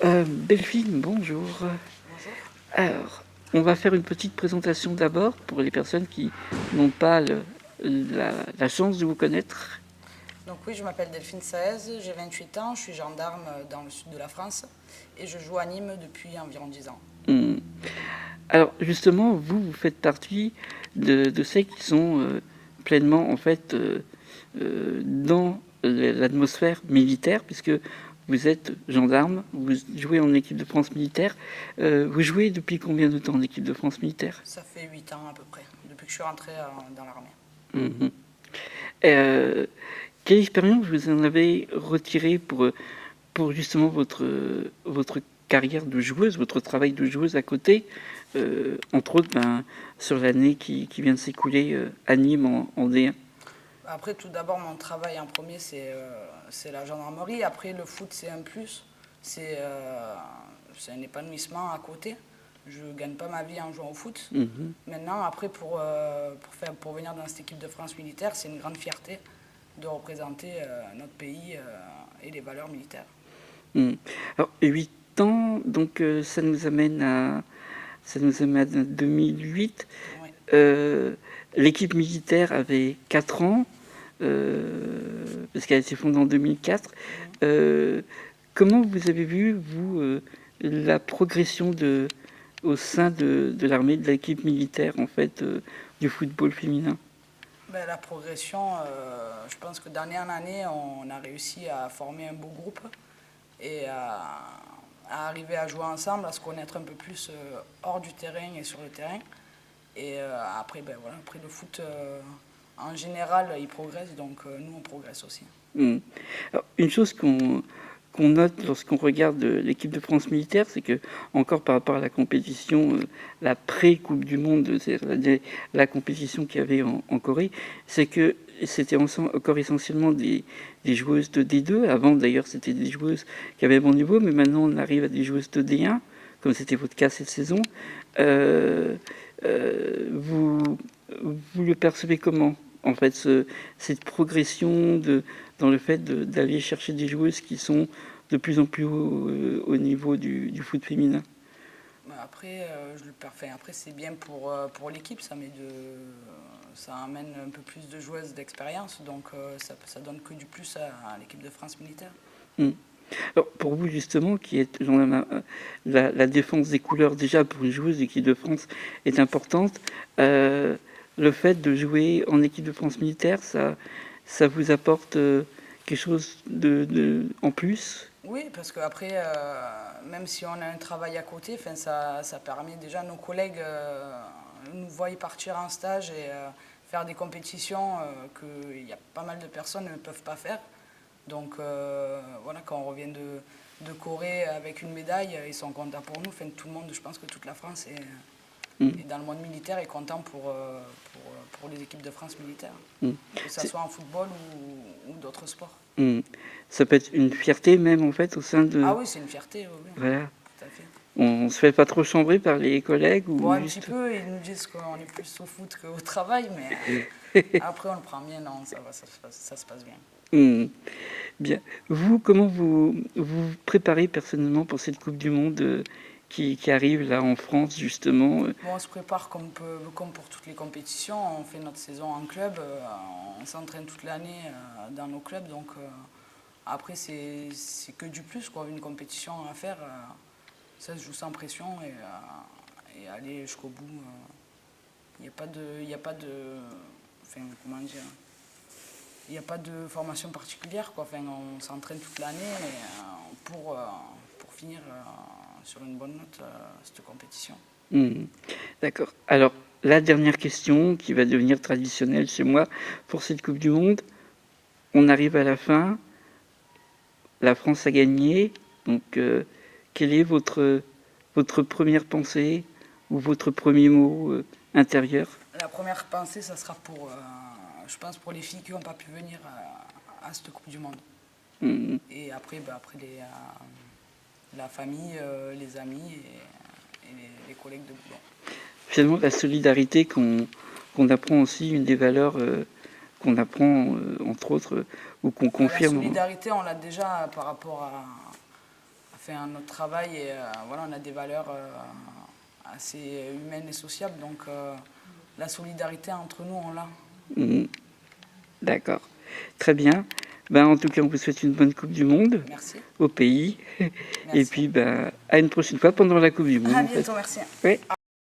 Delphine, bonjour. Bonjour. Alors, on va faire une petite présentation d'abord pour les personnes qui n'ont pas la chance de vous connaître. Donc oui, je m'appelle Delphine Saez, j'ai 28 ans, je suis gendarme dans le sud de la France et je joue à Nîmes depuis environ 10 ans. Hum. Alors, justement, vous faites partie de celles qui sont pleinement, en fait, dans l'atmosphère militaire, puisque vous êtes gendarme, vous jouez en équipe de France militaire. Vous jouez depuis combien de temps en équipe de France militaire? Ça fait 8 ans à peu près, depuis que je suis rentrée dans l'armée. Mhm. Euh, Quelle expérience vous en avez retiré pour justement votre carrière de joueuse, votre travail de joueuse à côté, entre autres sur l'année qui vient de s'écouler à Nîmes en D1? Après, tout d'abord, mon travail en premier, c'est la gendarmerie. Après, le foot, c'est un plus. C'est c'est un épanouissement à côté. Je ne gagne pas ma vie en jouant au foot. Mhm. Maintenant, après, pour venir dans cette équipe de France militaire, c'est une grande fierté de représenter notre pays et les valeurs militaires. Mhm. Alors, 8 ans, donc ça nous amène à 2008. Oui. Euh, L'équipe militaire avait 4 ans, parce qu'elle a été fondée en 2004. Mhm. Euh, Comment vous avez vu, vous, la progression au sein de l'armée, de l'équipe militaire, en fait, du football féminin? Ben, la progression, je pense que d'année en année, on a réussi à former un beau groupe et à arriver à jouer ensemble, à se connaître un peu plus hors du terrain et sur le terrain. Et après, ben, voilà, après le foot, en général, il progresse, donc nous, on progresse aussi. Hmm. Alors, une chose qu'on note lorsqu'on regarde l'équipe de France militaire, c'est que, encore par rapport à la compétition, la pré-Coupe du Monde, c'est-à-dire la compétition qu'il y avait en Corée, c'est que c'était encore essentiellement des joueuses de D2. Avant, d'ailleurs, c'était des joueuses qui avaient bon niveau, mais maintenant, on arrive à des joueuses de D1, comme c'était votre cas cette saison. Euh, vous, vous le percevez comment, en fait, cette progression dans le fait d'aller chercher des joueuses qui sont de plus en plus haut au niveau du foot féminin? Après, après c'est bien pour l'équipe, ça amène un peu plus de joueuses d'expérience, donc ça donne que du plus à l'équipe de France militaire. Hmm. Alors, pour vous, justement, qui êtes la défense des couleurs, déjà pour une joueuse d'équipe de France, est importante. Euh, le fait de jouer en équipe de France militaire, ça vous apporte quelque chose en plus? Oui, parce qu'après, même si on a un travail à côté, ça permet déjà à nos collègues nous voient partir en stage et faire des compétitions qu'il y a pas mal de personnes ne peuvent pas faire. Donc voilà, quand on revient de Corée avec une médaille, ils sont contents pour nous. Enfin, tout le monde, je pense que toute la France Hmm. est dans le monde militaire est content pour les équipes de France militaires, Hmm. que ce soit en football ou d'autres sports. Hmm. Ça peut être une fierté même, en fait, au sein Ah de... oui, c'est une fierté, oui, oui, Voilà. tout à fait. On se fait pas trop chambrer par les collègues Bon, ou un petit juste... peu, ils nous disent qu'on est plus au foot qu'au travail, mais après on le prend bien, non, ça va, ça se passe bien. Hmm. Bien. Vous, comment vous préparez personnellement pour cette Coupe du Monde qui arrive là en France, justement? Bon, on se prépare comme pour toutes les compétitions, on fait notre saison en club, on s'entraîne toute l'année dans nos clubs, donc après c'est que du plus, quoi, une compétition à faire, ça se joue sans pression et aller jusqu'au bout. Il n'y a pas de, enfin, comment dire, il n'y a pas de formation particulière, quoi. Enfin, on s'entraîne toute l'année pour finir sur une bonne note cette compétition. Hmm. D'accord. Alors, la dernière question qui va devenir traditionnelle chez moi pour cette Coupe du Monde. On arrive à la fin. La France a gagné. Donc, quelle est votre première pensée ou votre premier mot intérieur? La première pensée, ça sera je pense, pour les filles qui n'ont pas pu venir à cette Coupe du Monde. Hmm. Et après, après la famille, les amis et les collègues de boulot. Finalement, la solidarité qu'on apprend aussi, une des valeurs qu'on apprend, entre autres, ou qu'on Bah, la confirme. solidarité, on l'a déjà par rapport fait notre travail et voilà, on a des valeurs assez humaines et sociables. Donc la solidarité entre nous, on l'a. Mmh. D'accord. Très bien. Ben, en tout cas, on vous souhaite une bonne Coupe du Monde Merci. au pays. Merci. Et puis, ben, à une prochaine fois pendant la Coupe du Monde. À En fait. bientôt, merci. Ouais.